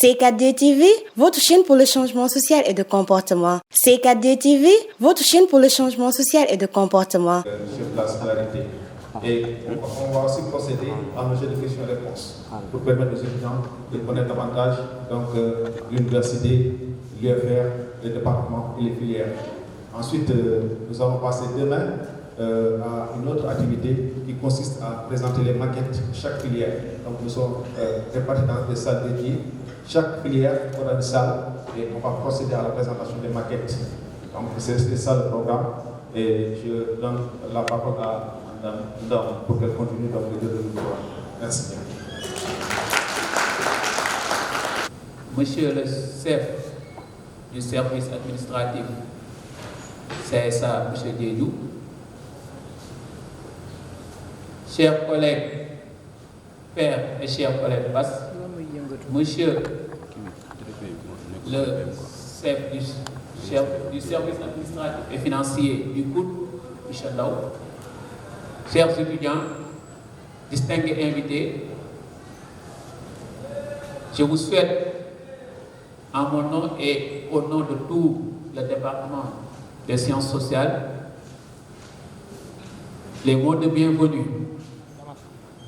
C4D TV, votre chaîne pour le changement social et de comportement. C4D TV, votre chaîne pour le changement social et de comportement. Sur la scolarité. Et on va aussi procéder à un jeu de questions-réponses pour permettre aux étudiants de connaître davantage l'université, l'UFR, les départements et les filières. Ensuite, nous allons passer demain à une autre activité qui consiste à présenter les maquettes de chaque filière. Donc nous sommes répartis dans des salles dédiées. Chaque filière aura une salle et on va procéder à la présentation des maquettes. Donc c'est ça le programme et je donne la parole à Mme pour qu'elle continue dans le développement. Merci. Monsieur le chef du service administratif, CSA, M. Diédou, chers collègues, pères et chers collègues Bass, monsieur le chef du service administratif et financier du COUD, Michel Law, chers étudiants, distingués invités, je vous souhaite, en mon nom et au nom de tout le département des sciences sociales, les mots de bienvenue.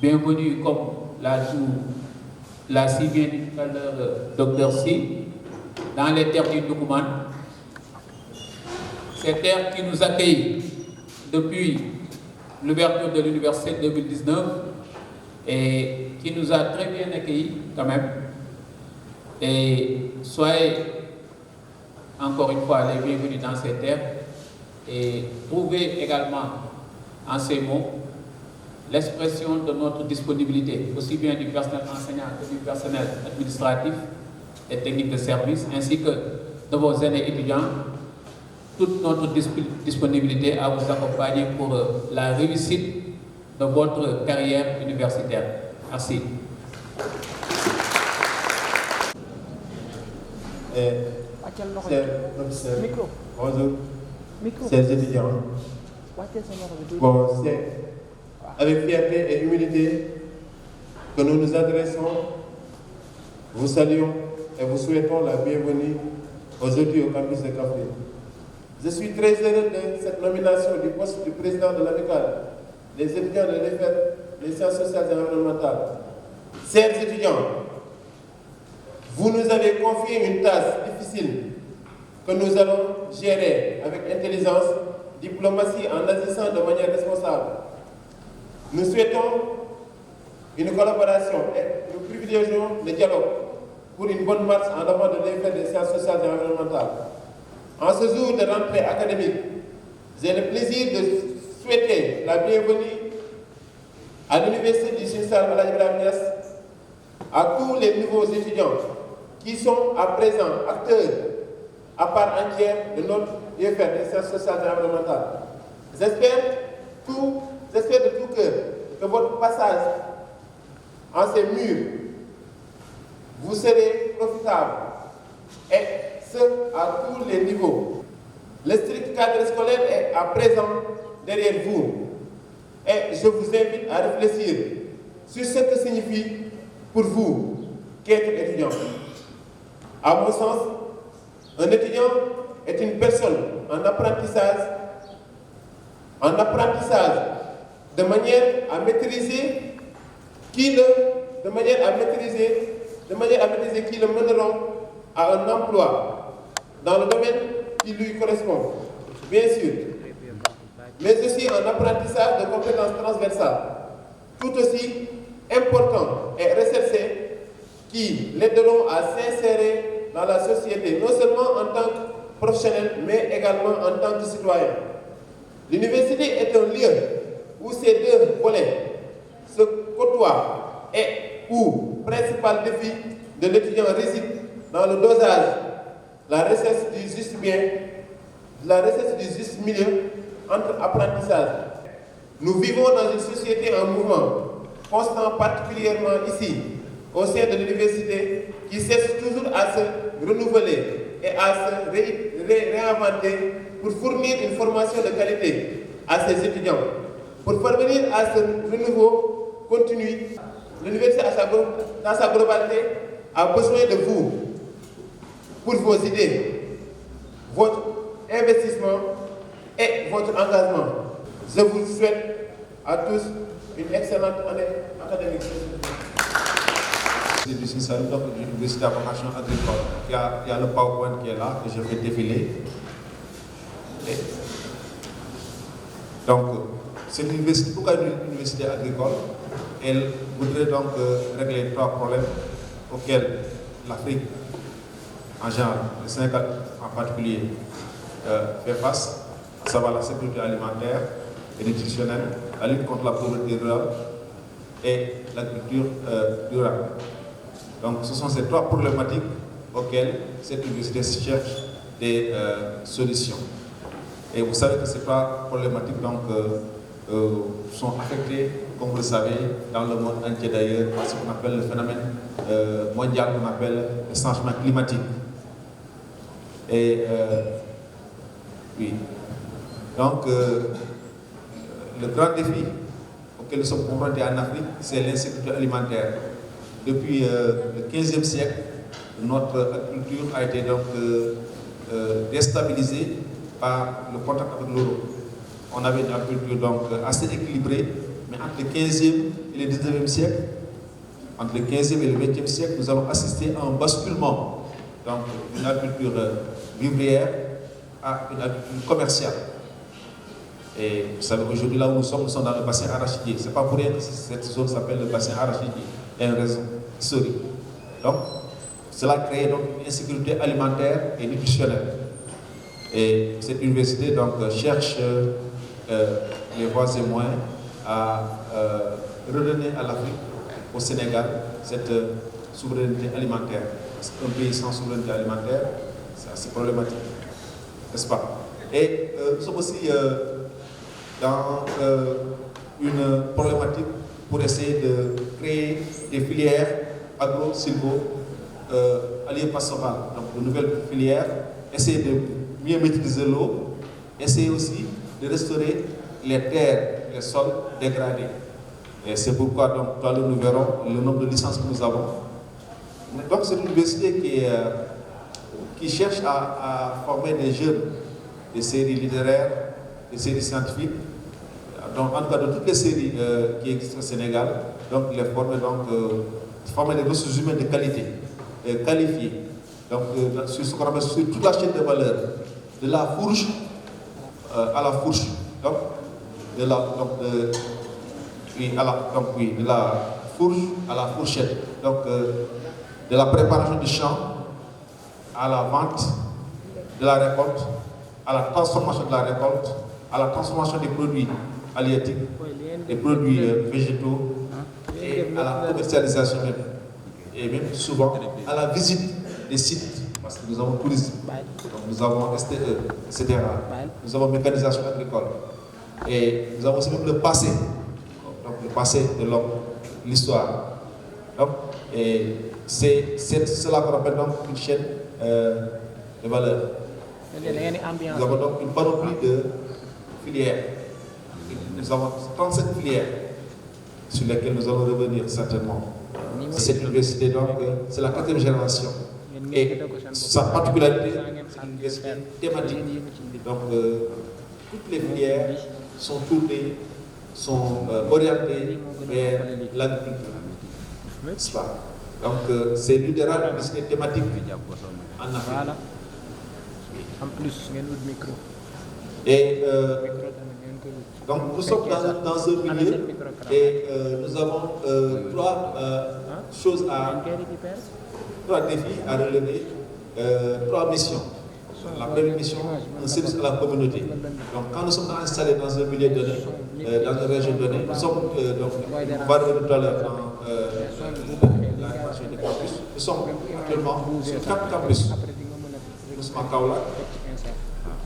Bienvenue, comme l'a si bien dit tout à l'heure Dr Si, dans les terres du Doukouman. Ces terres qui nous accueillent depuis l'ouverture de l'université 2019 et qui nous a très bien accueillis quand même. Et soyez encore une fois les bienvenus dans ces terres et trouvez également en ces mots l'expression de notre disponibilité, aussi bien du personnel enseignant que du personnel administratif et technique de service, ainsi que de vos aînés étudiants, toute notre disponibilité à vous accompagner pour la réussite de votre carrière universitaire. Merci. Bonjour, chers étudiants. Bon, c'est avec fierté et humilité que nous nous adressons, vous saluons et vous souhaitons la bienvenue aujourd'hui au campus de Café. Je suis très heureux de cette nomination du poste du président de l'amicale des étudiants de l'EFET, les sciences sociales et environnementales. Chers étudiants, vous nous avez confié une tâche difficile que nous allons gérer avec intelligence, diplomatie en agissant de manière responsable. Nous souhaitons une collaboration et nous privilégions le dialogue pour une bonne marche en avant de l'effet des sciences sociales et environnementales. En ce jour de rentrée académique, j'ai le plaisir de souhaiter la bienvenue à l'Université du Sine-Saloum à tous les nouveaux étudiants qui sont à présent acteurs à part entière de notre UFR des sciences sociales et environnementales. J'espère de tout cœur que votre passage en ces murs vous serez profitable et ce à tous les niveaux. Le strict cadre scolaire est à présent derrière vous et je vous invite à réfléchir sur ce que signifie pour vous qu'être étudiant. À mon sens, un étudiant est une personne en apprentissage de manière à maîtriser qui le mèneront à un emploi dans le domaine qui lui correspond, bien sûr, mais aussi un apprentissage de compétences transversales, tout aussi important et recherché, qui l'aideront à s'insérer dans la société, non seulement en tant que professionnel, mais également en tant que citoyen. L'université est un lieu où ces deux volets se côtoient et où le principal défi de l'étudiant réside dans le dosage, la recherche du juste milieu entre apprentissage. Nous vivons dans une société en mouvement constant, particulièrement ici, au sein de l'université, qui cesse toujours à se renouveler et à se réinventer pour fournir une formation de qualité à ses étudiants. Pour parvenir à ce renouveau continu, l'université dans sa globalité a besoin de vous pour vos idées, votre investissement et votre engagement. Je vous souhaite à tous une excellente année académique. Du Sine-Saloum, donc l'université à vocation agricole. Il y a le PowerPoint qui est là, que je vais défiler. Donc, c'est une université, pourquoi une université agricole? Elle voudrait donc régler 3 problèmes auxquels l'Afrique, en général, le Sénégal en particulier, fait face, à savoir la sécurité alimentaire et nutritionnelle, la lutte contre la pauvreté rurale et l'agriculture durable. Donc, ce sont ces 3 problématiques auxquelles cette université cherche des solutions. Et vous savez que ces 3 problématiques donc, sont affectées, comme vous le savez, dans le monde entier d'ailleurs, par ce qu'on appelle le phénomène mondial qu'on appelle le changement climatique. Et oui. Donc, le grand défi auquel nous sommes confrontés en Afrique, c'est l'insécurité alimentaire. Depuis le 15e siècle, notre agriculture a été donc déstabilisée par le contact avec l'euro. On avait une agriculture donc assez équilibrée, mais entre le 15e et le 19e siècle, entre le 15e et le 20e siècle, nous avons assisté à un basculement donc d'une agriculture vivrière à une agriculture commerciale. Et vous savez, aujourd'hui, là où nous sommes dans le bassin arachidier. Ce n'est pas pour rien que cette zone s'appelle le bassin arachidier. Il y a une raison historique. Donc, cela crée donc une insécurité alimentaire et nutritionnelle. Et cette université donc, cherche les voies et moyens à redonner à l'Afrique, au Sénégal, cette souveraineté alimentaire. Parce qu'un pays sans souveraineté alimentaire, c'est assez problématique, n'est-ce pas? Et nous sommes aussi dans une problématique pour essayer de créer des filières agro-silvo-alliées-pastorales, donc de nouvelles filières, essayer de mieux maîtriser l'eau, essayer aussi de restaurer les terres, les sols dégradés. Et c'est pourquoi donc, tout à l'heure nous verrons le nombre de licences que nous avons. Donc c'est une université qui cherche à former des jeunes, des séries littéraires, des séries scientifiques, donc en tout cas de toutes les séries qui existent au Sénégal, donc les former, former des ressources humaines de qualité, qualifiées, donc sur ce qu'on appelle sur toute la chaîne de valeur, de la fourche à la fourche, donc de la fourche à la fourchette, donc de la préparation du champ à la vente de la récolte, à la transformation de la récolte, à la transformation des produits halieutiques, des produits végétaux et à la commercialisation même. Et même souvent à la visite des sites, parce que nous avons tourisme, donc nous avons STE, etc. Nous avons mécanisation agricole. Et nous avons aussi même le passé, donc le passé de l'homme, l'histoire. Donc, et c'est cela qu'on appelle donc une chaîne de valeur. Nous avons donc une panoplie de filières. Nous avons 37 filières sur lesquelles nous allons revenir certainement. Cette université, donc, c'est la 4e génération. Et sa particularité, c'est une université thématique. Donc, toutes les filières sont tournées, sont orientées vers l'agriculture. N'est-ce pas? Donc, c'est l'une des rares universités thématiques en Afrique. En plus, micro. Et donc nous sommes dans un milieu et nous avons 3 choses trois défis à relever, 3 missions. La première mission, un service à la communauté. Donc quand nous sommes installés dans un milieu donné, dans une région donnée, nous sommes, donc, on va revenir tout à l'heure dans la répartition des campus. Nous sommes actuellement sur 4 campus. Nous sommes à Kaolack,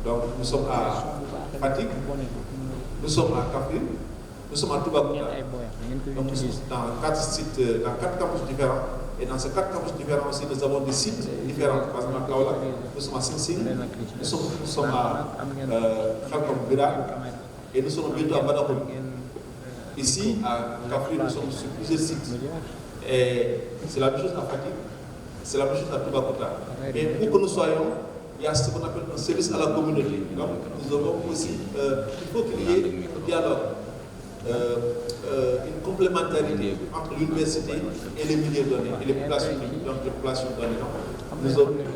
donc nous sommes à Fatick, nous sommes à Kaffrine, nous sommes à Toubacouta. Donc nous sommes dans 4 sites, dans 4 campus différents. Et dans ces 4 campus différents aussi, nous avons des sites différents. Par exemple à Kaolack, nous sommes à Sing Sing, nous sommes à Khartoum Birak et nous sommes bientôt à Badakoum. Ici, à Kaffrine, nous sommes sur plusieurs sites. Et c'est la même chose à Fatick. C'est la même chose à Toubacouta. Mais pour que nous soyons, il y a ce qu'on appelle un service à la communauté. Donc, nous avons aussi, il faut qu'il y ait un dialogue, une complémentarité entre l'université et les milieux donnés, et les populations données.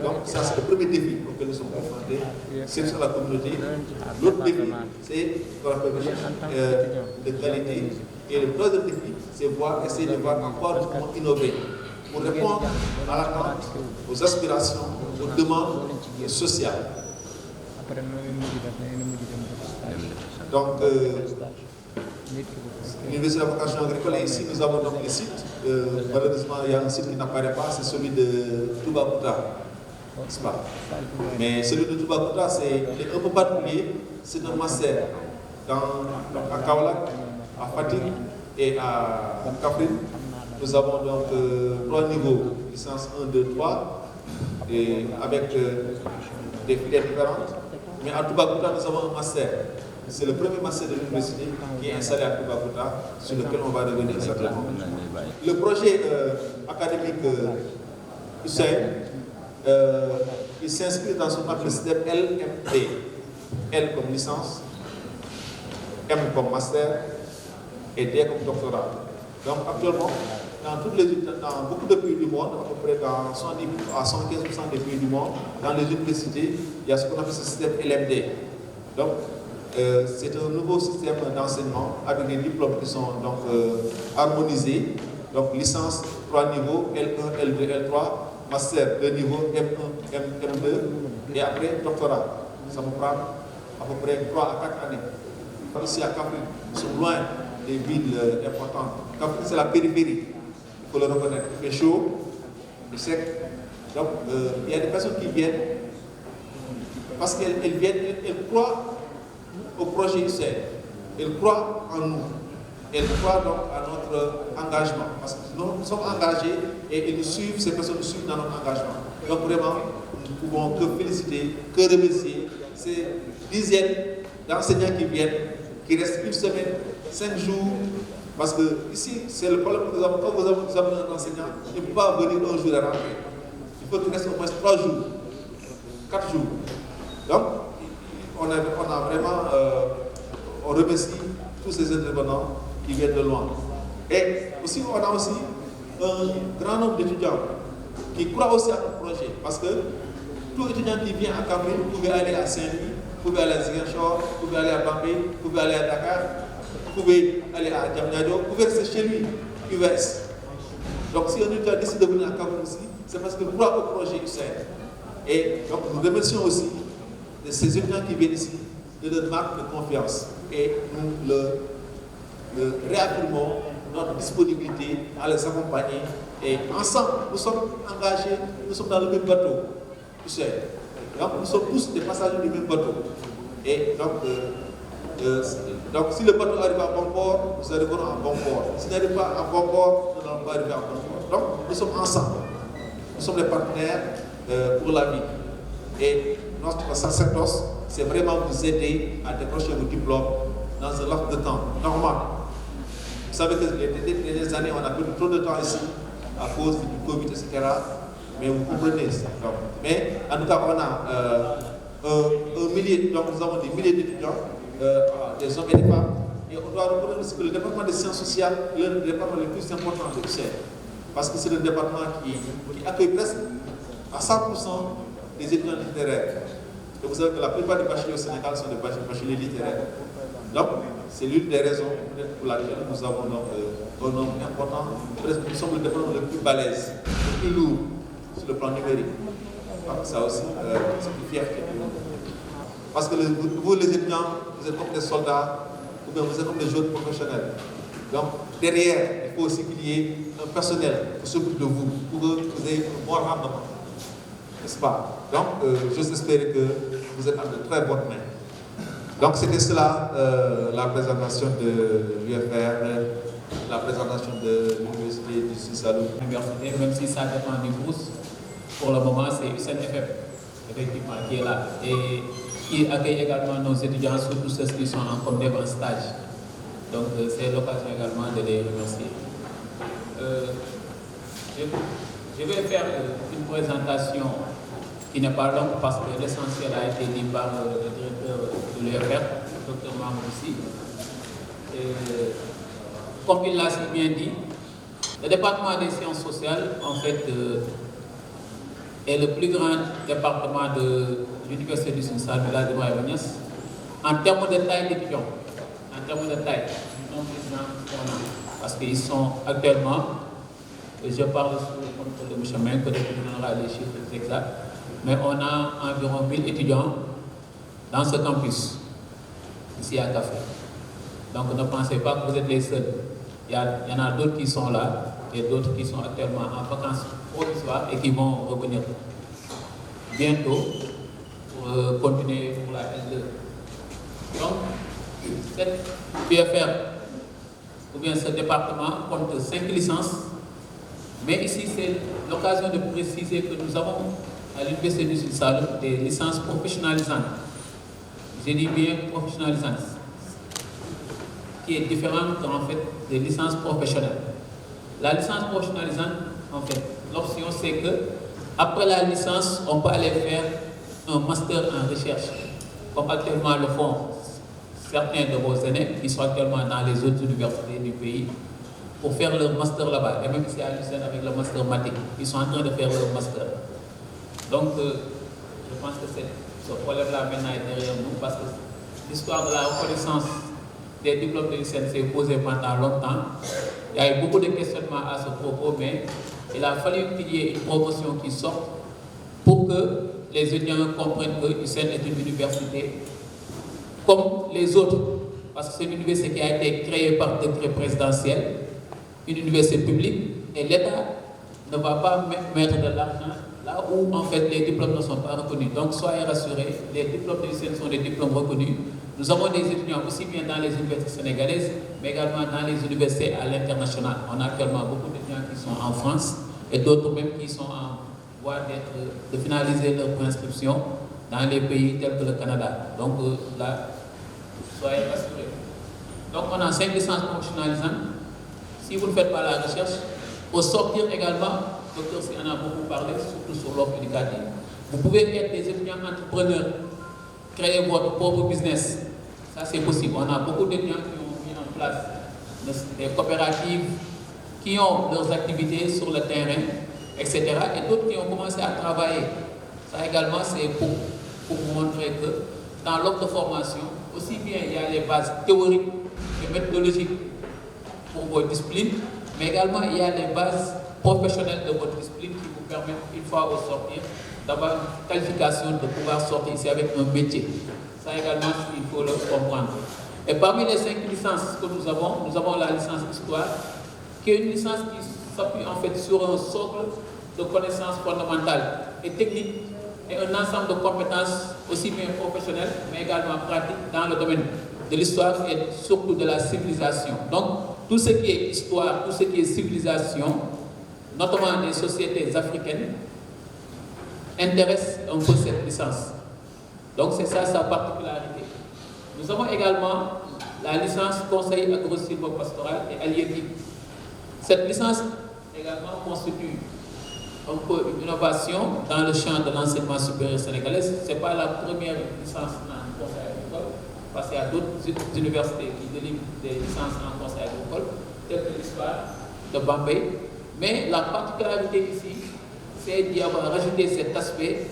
Donc, ça, c'est le premier défi auquel nous sommes confrontés, c'est sur la communauté. L'autre défi, c'est de qualité. Et le troisième défi, c'est essayer de voir encore comment innover pour répondre à l'attente, aux aspirations, aux demandes sociales. Donc, l'Université de la vocation agricole, et ici nous avons donc les sites. Malheureusement, il y a un site qui n'apparaît pas, c'est celui de Toubacouta. N'est-ce pas? Mais celui de Toubacouta, c'est un peu particulier, c'est un master à Kaolack, à Fatick et à Kaffrine. Nous avons donc 3 niveaux, licence 1, 2, 3, et avec des filières différentes. Mais à Toubacouta, nous avons un master. C'est le premier master de l'université qui est installé à Toubacouta, sur lequel on va revenir certainement. Le projet académique UCAIN, il s'inscrit dans ce qu'on appelle le système LMD. L comme licence, M comme master et D comme doctorat. Donc actuellement, dans beaucoup de pays du monde, à peu près dans 70 à 115% des pays du monde, dans les universités, il y a ce qu'on appelle ce système LMD. Donc, c'est un nouveau système d'enseignement avec des diplômes qui sont donc harmonisés. Donc, licence 3 niveaux, L1, L2, L3, master 2 niveaux, M1, M2, et après doctorat. Ça vous prend à peu près 3 à 4 années. Ici à Kaffrine, nous sommes loin des villes importantes. Kaffrine, c'est la périphérie. Il faut le reconnaître. Il fait chaud, il sec. Donc, il y a des personnes qui viennent parce qu'elles viennent, elles croient au projet UCAIN. Elles croient en nous. Elles croient donc à notre engagement. Parce que nous sommes engagés et ils nous suivent, ces personnes nous suivent dans notre engagement. Donc, vraiment, nous ne pouvons que féliciter, que remercier ces dizaines d'enseignants qui viennent, qui restent une semaine, 5 jours. Parce que ici, c'est le problème que nous avons. Quand vous avez un enseignant, il ne peut pas venir un jour à la rentrée. Il faut qu'il reste au moins 3 jours, 4 jours. Donc, on remercie tous ces intervenants qui viennent de loin. Et aussi, on a aussi un grand nombre d'étudiants qui croient aussi à notre projet. Parce que tout étudiant qui vient à Kaffrine pouvait aller à Saint-Louis, pouvait aller à Ziguinchor, pouvait aller à Bambey, pouvait aller à Dakar, pouvait aller à Diamniadio, pouvait rester chez lui, UVS. Donc si un étudiant décide de venir à Kaffrine aussi, c'est parce qu'il croit au projet UCAIN. Et donc nous remercions aussi ces étudiants qui viennent ici de notre marque de confiance. Et nous le réaffirmons notre disponibilité à les accompagner. Et ensemble, nous sommes engagés, nous sommes dans le même bateau. Donc nous sommes tous des passagers du même bateau. Et donc si le bateau arrive à bon port, nous arriverons à bon port. S'il n'arrive pas à bon port, nous n'allons pas arriver à bon port. Donc nous sommes ensemble. Nous sommes des partenaires pour la vie. Et notre sacerdoce, c'est vraiment vous aider à décrocher vos diplômes dans un laps de temps normal. Vous savez que les dernières années, on a perdu trop de temps ici à cause du Covid, etc. Mais vous comprenez ça. Mais en tout cas, on a un millier, donc nous avons des milliers d'étudiants, des hommes et des femmes. Et on doit reconnaître aussi que le département des sciences sociales est l'un des départements les plus importants de l'UCAIN. Parce que c'est le département qui accueille presque à 100% des étudiants littéraires. Et vous savez que la plupart des bacheliers au Sénégal sont des bacheliers littéraires. Donc, c'est l'une des raisons pour laquelle nous avons donc, un nombre important. Presque nous sommes le département le plus balèze, le plus lourd sur le plan numérique. Donc, ça aussi, c'est une fierté. Parce que vous, les étudiants, vous êtes comme des soldats, ou bien vous êtes comme des jeunes professionnels. Donc, derrière, il faut aussi qu'il y ait un personnel qui s'occupe de vous, pour que vous ayez un bon rendement. N'est-ce pas? Donc, j'ose espérer que vous êtes en de très bonnes mains. Donc, c'était cela, la présentation de l'UFR, la présentation de l'Université du Saloum. L'université, même si ça dépend du bourse, pour le moment, c'est UCNFM, effectivement, qui est là. Et qui accueille également nos étudiants, surtout ceux qui sont en comme en stage. Donc, c'est l'occasion également de les remercier. Je vais faire une présentation qui n'est pas longue parce que l'essentiel a été dit par le directeur de l'UFR, Dr Mahmoud aussi. Comme il l'a si bien dit, le département des sciences sociales, en fait, est le plus grand département de l'Université du Sine Saloum de Maïbanias en termes de taille d'étudiants. En termes de taille, non président qu'on a. Parce qu'ils sont actuellement, et je parle sous le contrôle de M. Main, que nous donnera les chiffres exacts, mais on a environ 1000 étudiants dans ce campus, ici à Café. Donc ne pensez pas que vous êtes les seuls. Il y en a d'autres qui sont là et d'autres qui sont actuellement en vacances provisoires et qui vont revenir bientôt pour continuer pour la L2. Donc, cette UFR, ou bien ce département, compte 5 licences. Mais ici, c'est l'occasion de préciser que nous avons à l'Université du Sine Saloum des licences professionnalisantes. Je dis bien professionnalisantes, qui est différente en fait des licences professionnelles. La licence professionnalisante, en fait, l'option c'est que après la licence, on peut aller faire un master en recherche, comme actuellement le font certains de vos aînés qui sont actuellement dans les autres universités du pays pour faire leur master là-bas. Et même ici à l'UCN avec le master mathé, ils sont en train de faire leur master. Donc, je pense que ce problème-là maintenant est derrière nous parce que l'histoire de la reconnaissance des diplômes de l'UCN s'est posée pendant longtemps. Il y a eu beaucoup de questionnements à ce propos, mais il a fallu qu'il y ait une promotion qui sorte pour que les étudiants comprennent que l'UCN est une université comme les autres, parce que c'est une université qui a été créée par décret présidentiel, une université publique, et l'État ne va pas mettre de l'argent là où en fait les diplômes ne sont pas reconnus. Donc soyez rassurés, les diplômes de l'UCN sont des diplômes reconnus. Nous avons des étudiants aussi bien dans les universités sénégalaises, mais également dans les universités à l'international. On a actuellement beaucoup d'étudiants qui sont en France et d'autres même qui sont en voie de finaliser leur inscription dans les pays tels que le Canada. Donc là, soyez rassurés. Donc on a 5 licences professionnalisantes. Si vous ne faites pas la recherche, au sortir également, docteur Sy en a beaucoup parlé, surtout sur l'offre éducative. Vous pouvez être des étudiants entrepreneurs, créer votre propre business. Ça c'est possible. On a beaucoup d'étudiants qui ont mis en place des coopératives, qui ont leurs activités sur le terrain, etc. Et d'autres qui ont commencé à travailler. Ça également c'est pour vous montrer que dans l'offre de formation, aussi bien il y a les bases théoriques et méthodologiques pour vos disciplines, mais également il y a les bases professionnelles de votre discipline qui vous permettent, une fois au sortir, d'avoir une qualification, de pouvoir sortir ici avec un métier. Ça également, il faut le comprendre. Et parmi les 5 licences que nous avons la licence Histoire, qui est une licence qui s'appuie en fait sur un socle de connaissances fondamentales et techniques et un ensemble de compétences aussi bien professionnelles, mais également pratiques dans le domaine de l'histoire et surtout de la civilisation. Donc, tout ce qui est histoire, tout ce qui est civilisation, notamment des sociétés africaines, intéresse un peu cette licence. Donc c'est ça sa particularité. Nous avons également la licence Conseil agro-silvo-pastoral et halieutique. Cette licence également constitue un peu une innovation dans le champ de l'enseignement supérieur sénégalais. Ce n'est pas la première licence en conseil agricole, parce qu'il y a d'autres universités qui délivrent des licences en conseil agricole, telles que l'histoire de Bombay. Mais la particularité ici, c'est d'y avoir rajouté cet aspect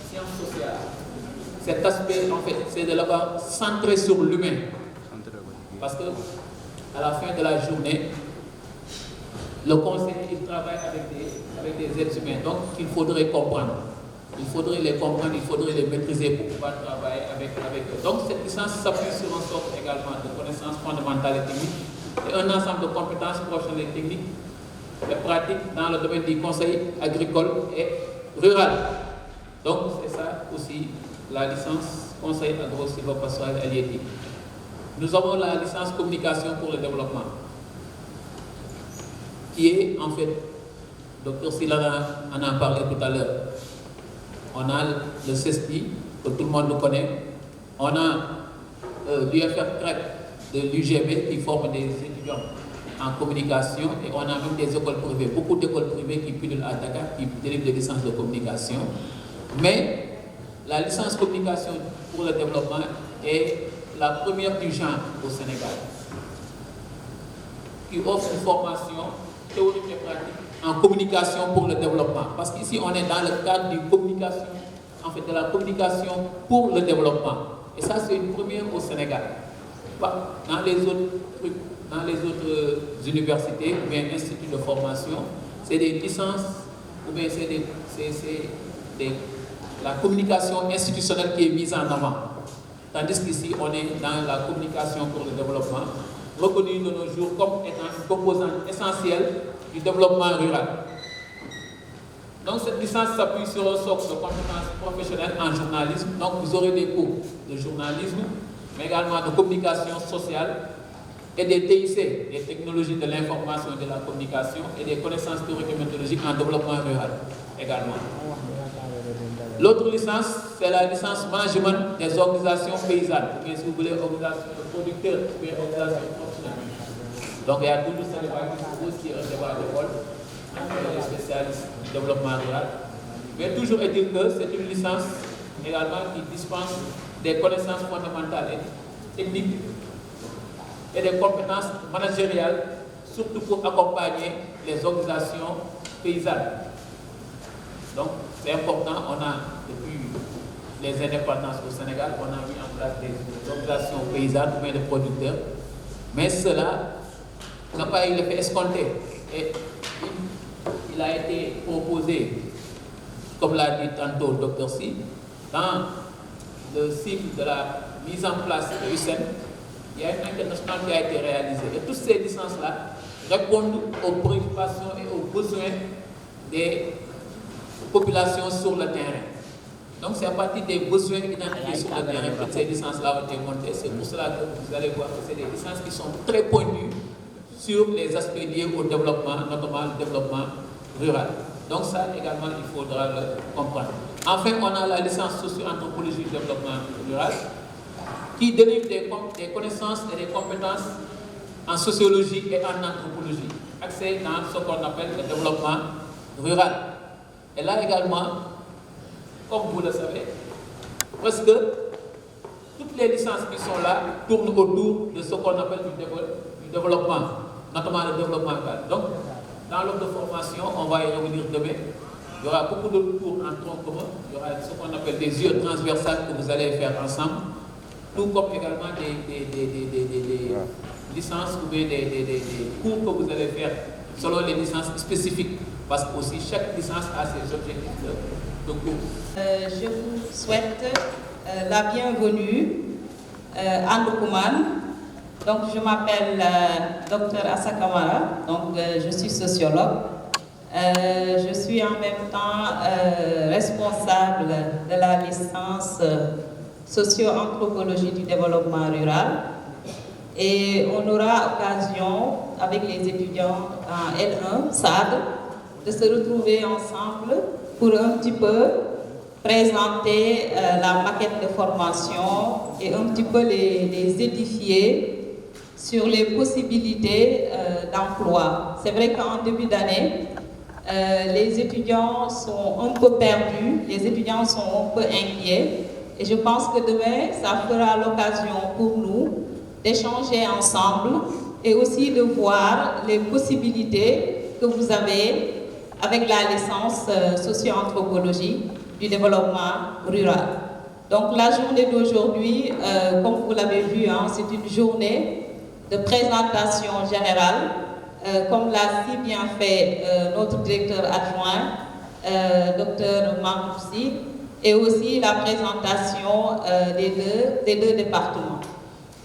sciences sociales. Cet aspect, en fait, c'est de l'avoir centré sur l'humain. Parce que, à la fin de la journée, le conseil, il travaille avec des êtres humains. Donc, il faudrait comprendre. Il faudrait les comprendre, il faudrait les maîtriser pour pouvoir travailler avec eux. Donc, cette licence s'appuie sur un socle également de connaissances fondamentales et techniques et un ensemble de compétences professionnelles et techniques et pratiques dans le domaine du conseil agricole et rural. Donc, c'est ça aussi la licence conseil agro-silvo-pastoral et halieutique. Nous avons la licence communication pour le développement, qui est en fait, Dr Sy en a parlé tout à l'heure. On a le CESTI, que tout le monde le connaît. On a l'UFR CREC de l'UGB qui forme des étudiants en communication et on a même des écoles privées, beaucoup d'écoles privées qui pullulent à Dakar, qui délivrent des licences de communication. Mais la licence communication pour le développement est la première du genre au Sénégal, qui offre une formation théorique et pratique en communication pour le développement. Parce qu'ici, on est dans le cadre de communication, en fait, de la communication pour le développement. Et ça, c'est une première au Sénégal. Dans les autres universités ou bien instituts de formation, c'est des licences ou bien c'est la communication institutionnelle qui est mise en avant. Tandis qu'ici, on est dans la communication pour le développement, reconnue de nos jours comme étant une composante essentielle du développement rural. Donc cette licence s'appuie sur un socle de compétences professionnelles en journalisme. Donc vous aurez des cours de journalisme, mais également de communication sociale et des TIC, des technologies de l'information et de la communication, et des connaissances théoriques et méthodologiques en développement rural également. L'autre licence, c'est la licence management des organisations paysannes, ou bien si vous voulez, organisations de producteurs, ou bien organisations professionnelles. Donc il y a toujours ce débat qui se pose, qui est un débat d'école entre les spécialistes du développement rural. Mais toujours est-il que c'est une licence également qui dispense des connaissances fondamentales et techniques et des compétences managériales, surtout pour accompagner les organisations paysannes. Donc c'est important, on a depuis les indépendances au Sénégal, on a mis en place des organisations paysannes ou bien des producteurs, mais cela n'a pas eu l'effet escompté. Et il a été proposé, comme l'a dit tantôt le Dr Si, dans le cycle de la mise en place de l'UCEN, il y a une internationale qui a été réalisée. Et toutes ces licences-là répondent aux préoccupations et aux besoins des populations sur le terrain. Donc c'est à partir des besoins identifiés sur le terrain que ces licences-là ont été montées. C'est pour cela que vous allez voir que c'est des licences qui sont très pointues sur les aspects liés au développement, notamment le développement rural. Donc ça également, il faudra le comprendre. Enfin, on a la licence socio-anthropologie du développement rural qui délivre des connaissances et des compétences en sociologie et en anthropologie, axées dans ce qu'on appelle le développement rural. Et là également, comme vous le savez, presque toutes les licences qui sont là tournent autour de ce qu'on appelle du développement, notamment le développement rural. Donc, dans l'offre de formation, on va y revenir demain. Il y aura beaucoup de cours en tronc commun. Il y aura ce qu'on appelle des yeux transversales que vous allez faire ensemble, tout comme également des licences ou bien des cours que vous allez faire selon les licences spécifiques, parce que aussi chaque licence a ses objectifs de cours. Je vous souhaite la bienvenue à Ndoukoumane. Donc je m'appelle Dr Assa Kamara, donc je suis sociologue. Je suis en même temps responsable de la licence socio-anthropologie du développement rural. Et on aura occasion, avec les étudiants en L1, SAD, de se retrouver ensemble pour un petit peu présenter la maquette de formation et un petit peu les édifier sur les possibilités d'emploi. C'est vrai qu'en début d'année, les étudiants sont un peu perdus, les étudiants sont un peu inquiets, et je pense que demain, ça fera l'occasion pour nous d'échanger ensemble et aussi de voir les possibilités que vous avez avec la licence socio-anthropologie du développement rural. Donc la journée d'aujourd'hui, comme vous l'avez vu, hein, c'est une journée de présentation générale, comme l'a si bien fait notre directeur adjoint, Dr Mamoussi, et aussi la présentation des deux départements.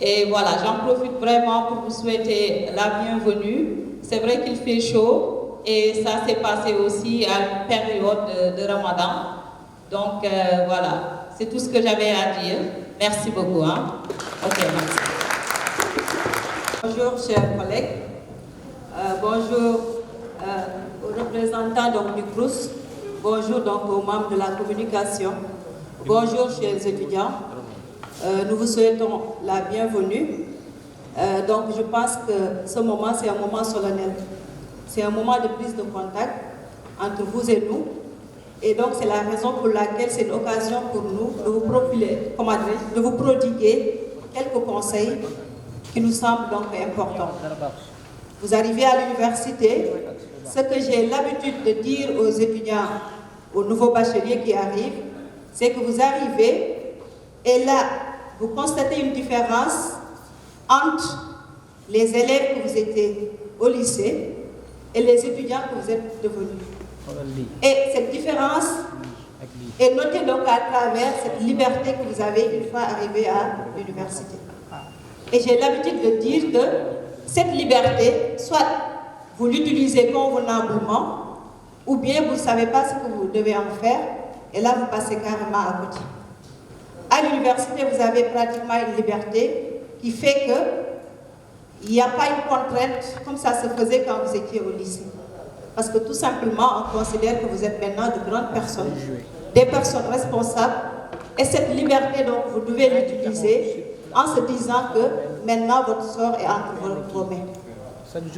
Et voilà, j'en profite vraiment pour vous souhaiter la bienvenue. C'est vrai qu'il fait chaud et ça s'est passé aussi à une période de Ramadan. Donc voilà, c'est tout ce que j'avais à dire. Merci beaucoup. Hein. Ok, merci. Bonjour chers collègues, bonjour aux représentants donc, du CROUS, bonjour donc aux membres de la communication, bonjour chers étudiants, nous vous souhaitons la bienvenue Donc je pense que ce moment, c'est un moment solennel. C'est un moment de prise de contact entre vous et nous. Et donc c'est la raison pour laquelle c'est une occasion pour nous de vous profiler, de vous prodiguer quelques conseils qui nous semblent donc importants. Vous arrivez à l'université, ce que j'ai l'habitude de dire aux étudiants, aux nouveaux bacheliers qui arrivent, c'est que vous arrivez et là, vous constatez une différence entre les élèves que vous étiez au lycée et les étudiants que vous êtes devenus. Et cette différence est notée donc à travers cette liberté que vous avez une fois arrivé à l'université. Et j'ai l'habitude de dire que cette liberté, soit vous l'utilisez convenablement, ou bien vous ne savez pas ce que vous devez en faire, et là vous passez carrément à côté. À l'université, vous avez pratiquement une liberté qui fait qu'il n'y a pas une contrainte comme ça se faisait quand vous étiez au lycée. Parce que tout simplement, on considère que vous êtes maintenant de grandes personnes, des personnes responsables, et cette liberté, donc, vous devez l'utiliser en se disant que maintenant votre sort est entre vos mains.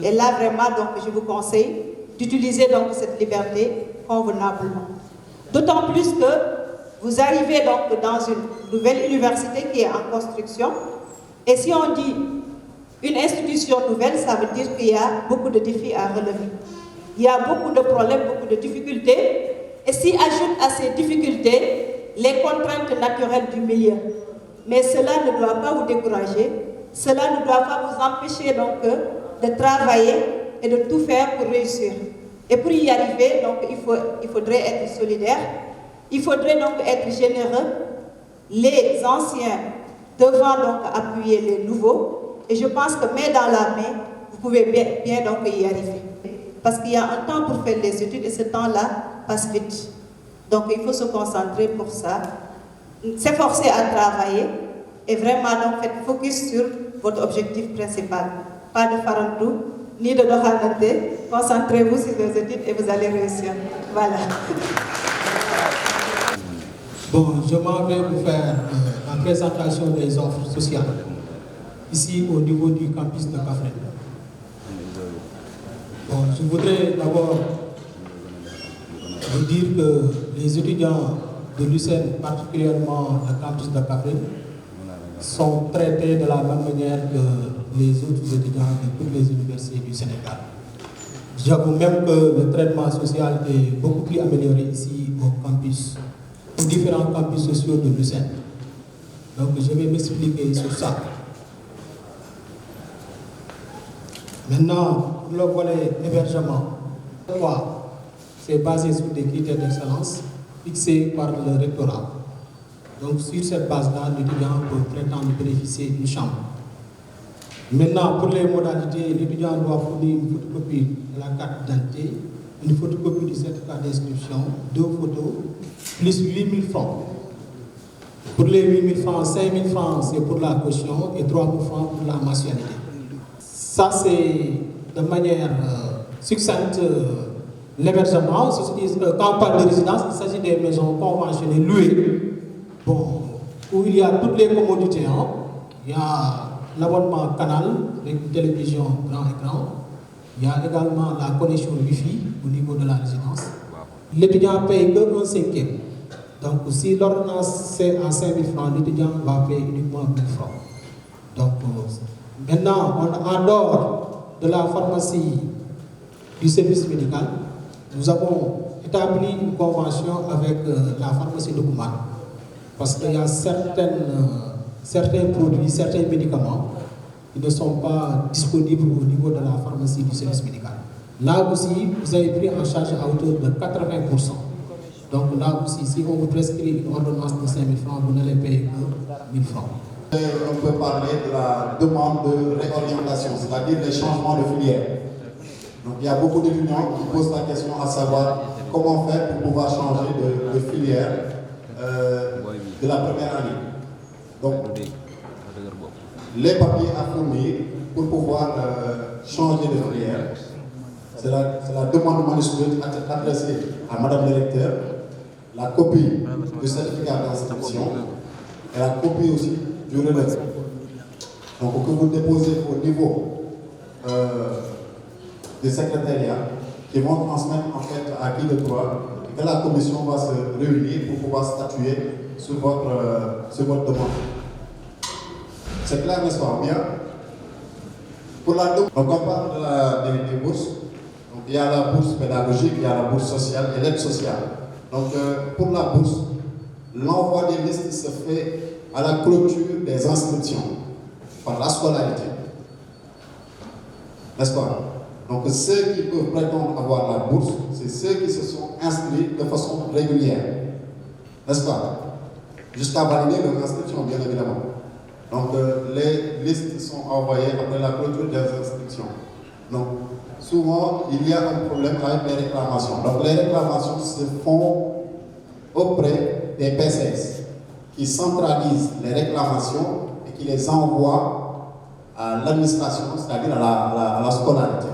Et là, vraiment, donc, je vous conseille d'utiliser donc cette liberté convenablement. D'autant plus que vous arrivez donc dans une nouvelle université qui est en construction. Et si on dit une institution nouvelle, ça veut dire qu'il y a beaucoup de défis à relever. Il y a beaucoup de problèmes, beaucoup de difficultés. Et s'y ajoutent à ces difficultés les contraintes naturelles du milieu. Mais cela ne doit pas vous décourager. Cela ne doit pas vous empêcher donc de travailler et de tout faire pour réussir. Et pour y arriver, donc, il faudrait être solidaire. Il faudrait donc être généreux. Les anciens devant donc appuyer les nouveaux. Et je pense que main dans la main, vous pouvez bien donc y arriver. Parce qu'il y a un temps pour faire les études et ce temps-là passe vite. Donc il faut se concentrer pour ça, s'efforcer à travailler et vraiment donc faire focus sur votre objectif principal. Pas de farantou, ni de dohanate. Concentrez-vous sur vos études et vous allez réussir. Voilà. Bon, je m'en vais vous faire la présentation des offres sociales ici au niveau du campus de Kaffrine. Bon, je voudrais d'abord vous dire que les étudiants de l'UCN, particulièrement le campus de Kaffrine, sont traités de la même manière que les autres étudiants de toutes les universités du Sénégal. J'avoue même que le traitement social est beaucoup plus amélioré ici au campus, aux différents campus sociaux de l'UCN. Donc je vais m'expliquer sur ça. Maintenant, pour le volet hébergement, c'est basé sur des critères d'excellence fixés par le rectorat. Donc sur cette base-là, l'étudiant peut prétendre bénéficier d'une chambre. Maintenant, pour les modalités, l'étudiant doit fournir une photocopie de la carte d'identité, une photocopie du certificat d'inscription, 2 photos, plus 8 000 francs. Pour les 8 000 francs, 5 000 francs, c'est pour la caution et 3 000 francs pour la mensualité. Ça, c'est de manière succincte l'hébergement. Quand on parle de résidence, il s'agit des maisons conventionnées louées, bon, où il y a toutes les commodités. Hein. Il y a l'abonnement canal avec une télévision grand écran. Il y a également la connexion Wi-Fi au niveau de la résidence. L'étudiant paye que 1/5. Donc, si l'ordonnance c'est à 5 000 francs, l'étudiant va payer uniquement 1 000 francs. Donc, maintenant, en dehors de la pharmacie du service médical, nous avons établi une convention avec la pharmacie de Kouman. Parce qu'il y a certains produits, certains médicaments qui ne sont pas disponibles au niveau de la pharmacie du service médical. Là aussi, vous avez pris en charge à hauteur de 80%. Donc là aussi, si on vous prescrit une ordonnance de 5 000 francs, vous n'allez payer que 1 000 francs. On peut parler de la demande de réorientation, c'est-à-dire les changements de filière. Donc il y a beaucoup d'étudiants qui posent la question à savoir comment faire pour pouvoir changer de filière de la première année. Donc les papiers à fournir pour pouvoir changer de filière, c'est la demande manuscrite adressée à Madame le recteur, la copie du certificat d'inscription et la copie aussi du relevé. Donc, que vous déposez au niveau des secrétariats qui vont transmettre en fait à qui le droit, et que la commission va se réunir pour pouvoir statuer sur votre demande. C'est clair, n'est-ce pas? Bien. Pour la donc on parle des bourses. Donc, il y a la bourse pédagogique, il y a la bourse sociale et l'aide sociale. Donc, pour la bourse, l'envoi des listes se fait à la clôture des inscriptions par la scolarité. N'est-ce pas? Donc, ceux qui peuvent prétendre avoir la bourse, c'est ceux qui se sont inscrits de façon régulière. N'est-ce pas? Jusqu'à valider leur inscription, bien évidemment. Donc, les listes sont envoyées après la clôture des inscriptions. Donc, souvent, il y a un problème avec les réclamations. Donc, les réclamations se font auprès des PCS qui centralisent les réclamations et qui les envoient à l'administration, c'est-à-dire à la scolarité.